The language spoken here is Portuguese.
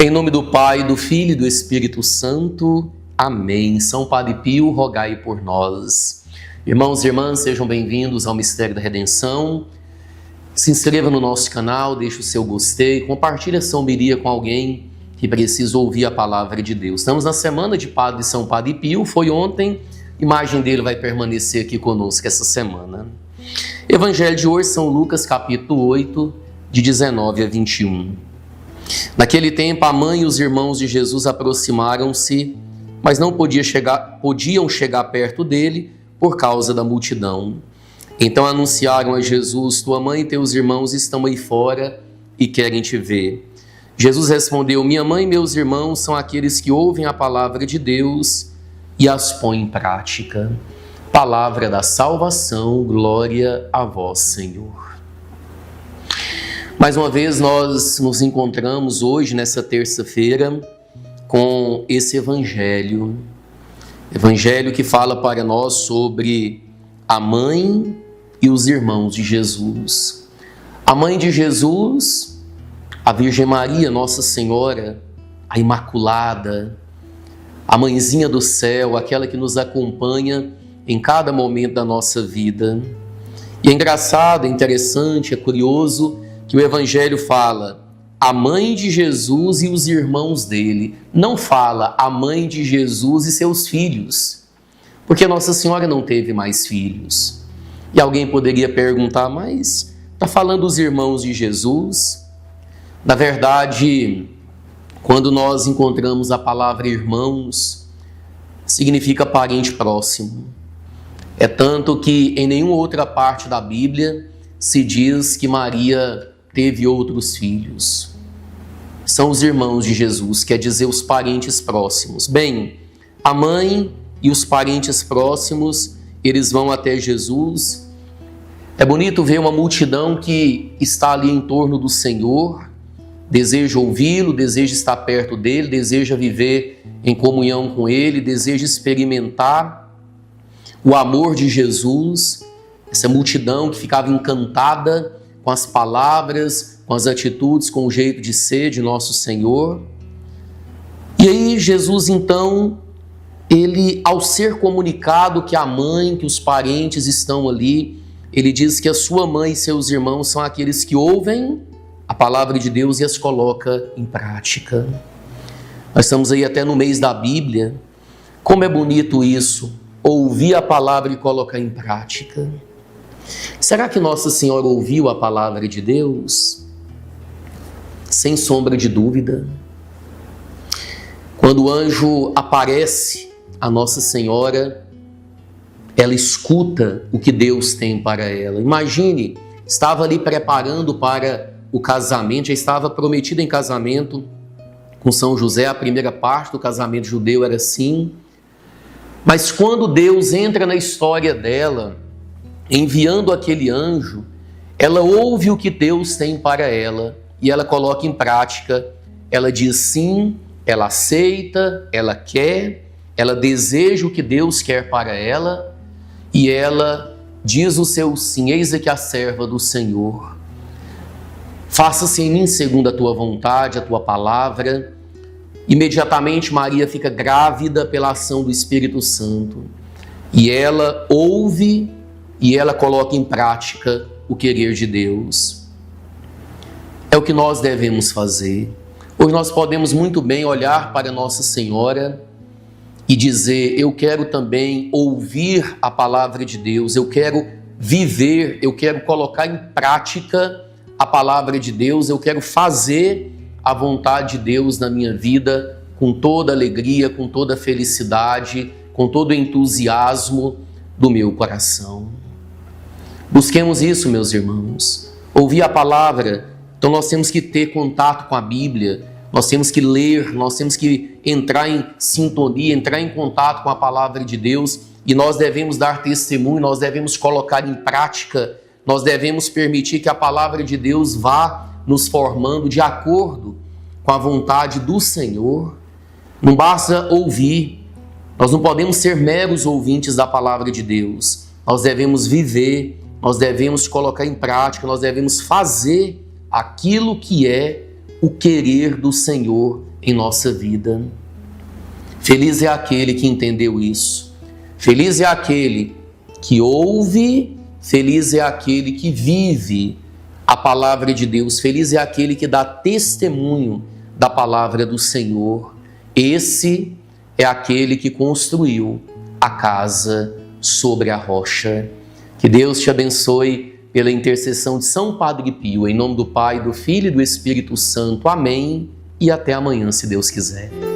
Em nome do Pai, do Filho e do Espírito Santo. Amém. São Padre Pio, rogai por nós. Irmãos e irmãs, sejam bem-vindos ao Mistério da Redenção. Se inscreva no nosso canal, deixe o seu gostei, compartilhe essa homilia com alguém que precisa ouvir a palavra de Deus. Estamos na semana de São Padre Pio, foi ontem, a imagem dele vai permanecer aqui conosco essa semana. Evangelho de hoje, São Lucas, capítulo 8, de 19 a 21. Naquele tempo, a mãe e os irmãos de Jesus aproximaram-se, mas não podiam chegar perto dele por causa da multidão. Então anunciaram a Jesus: tua mãe e teus irmãos estão aí fora e querem te ver. Jesus respondeu: minha mãe e meus irmãos são aqueles que ouvem a palavra de Deus e as põem em prática. Palavra da salvação, glória a vós, Senhor. Mais uma vez nós nos encontramos hoje, nessa terça-feira, com esse Evangelho que fala para nós sobre a mãe e os irmãos de Jesus. A mãe de Jesus, a Virgem Maria, Nossa Senhora, a Imaculada, a mãezinha do céu, aquela que nos acompanha em cada momento da nossa vida. E é engraçado, é interessante, é curioso que o Evangelho fala a mãe de Jesus e os irmãos dele. Não fala a mãe de Jesus e seus filhos, porque Nossa Senhora não teve mais filhos. E alguém poderia perguntar, mas está falando os irmãos de Jesus? Na verdade, quando nós encontramos a palavra irmãos, significa parente próximo. É tanto que em nenhuma outra parte da Bíblia se diz que Maria teve outros filhos. São os irmãos de Jesus, quer dizer, os parentes próximos. Bem, a mãe e os parentes próximos, eles vão até Jesus. É bonito ver uma multidão que está ali em torno do Senhor, deseja ouvi-lo, deseja estar perto dele, deseja viver em comunhão com ele, deseja experimentar o amor de Jesus. Essa multidão que ficava encantada com as palavras, com as atitudes, com o jeito de ser de nosso Senhor. E aí Jesus, então, ele, ao ser comunicado que a mãe, que os parentes estão ali, ele diz que a sua mãe e seus irmãos são aqueles que ouvem a palavra de Deus e as coloca em prática. Nós estamos aí até no mês da Bíblia. Como é bonito isso, ouvir a palavra e colocar em prática. Será que Nossa Senhora ouviu a palavra de Deus? Sem sombra de dúvida. Quando o anjo aparece a Nossa Senhora, ela escuta o que Deus tem para ela. Imagine, estava ali preparando para o casamento, já estava prometida em casamento com São José. A primeira parte do casamento judeu era assim. Mas quando Deus entra na história dela, enviando aquele anjo, ela ouve o que Deus tem para ela e ela coloca em prática. Ela diz sim, ela aceita, ela quer, ela deseja o que Deus quer para ela e ela diz o seu sim: eis aqui a serva do Senhor. Faça-se em mim segundo a tua vontade, a tua palavra. Imediatamente Maria fica grávida pela ação do Espírito Santo e ela ouve e ela coloca em prática o querer de Deus. É o que nós devemos fazer. Hoje nós podemos muito bem olhar para Nossa Senhora e dizer: eu quero também ouvir a palavra de Deus, eu quero viver, eu quero colocar em prática a palavra de Deus, eu quero fazer a vontade de Deus na minha vida com toda alegria, com toda felicidade, com todo entusiasmo do meu coração. Busquemos isso, meus irmãos. Ouvir a palavra. Então nós temos que ter contato com a Bíblia, nós temos que ler, nós temos que entrar em sintonia, entrar em contato com a palavra de Deus e nós devemos dar testemunho, nós devemos colocar em prática, nós devemos permitir que a palavra de Deus vá nos formando de acordo com a vontade do Senhor. Não basta ouvir, nós não podemos ser meros ouvintes da palavra de Deus, nós devemos viver, nós devemos colocar em prática, nós devemos fazer aquilo que é o querer do Senhor em nossa vida. Feliz é aquele que entendeu isso. Feliz é aquele que ouve, feliz é aquele que vive a palavra de Deus. Feliz é aquele que dá testemunho da palavra do Senhor. Esse é aquele que construiu a casa sobre a rocha. Que Deus te abençoe pela intercessão de São Padre Pio. Em nome do Pai, do Filho e do Espírito Santo. Amém. E até amanhã, se Deus quiser.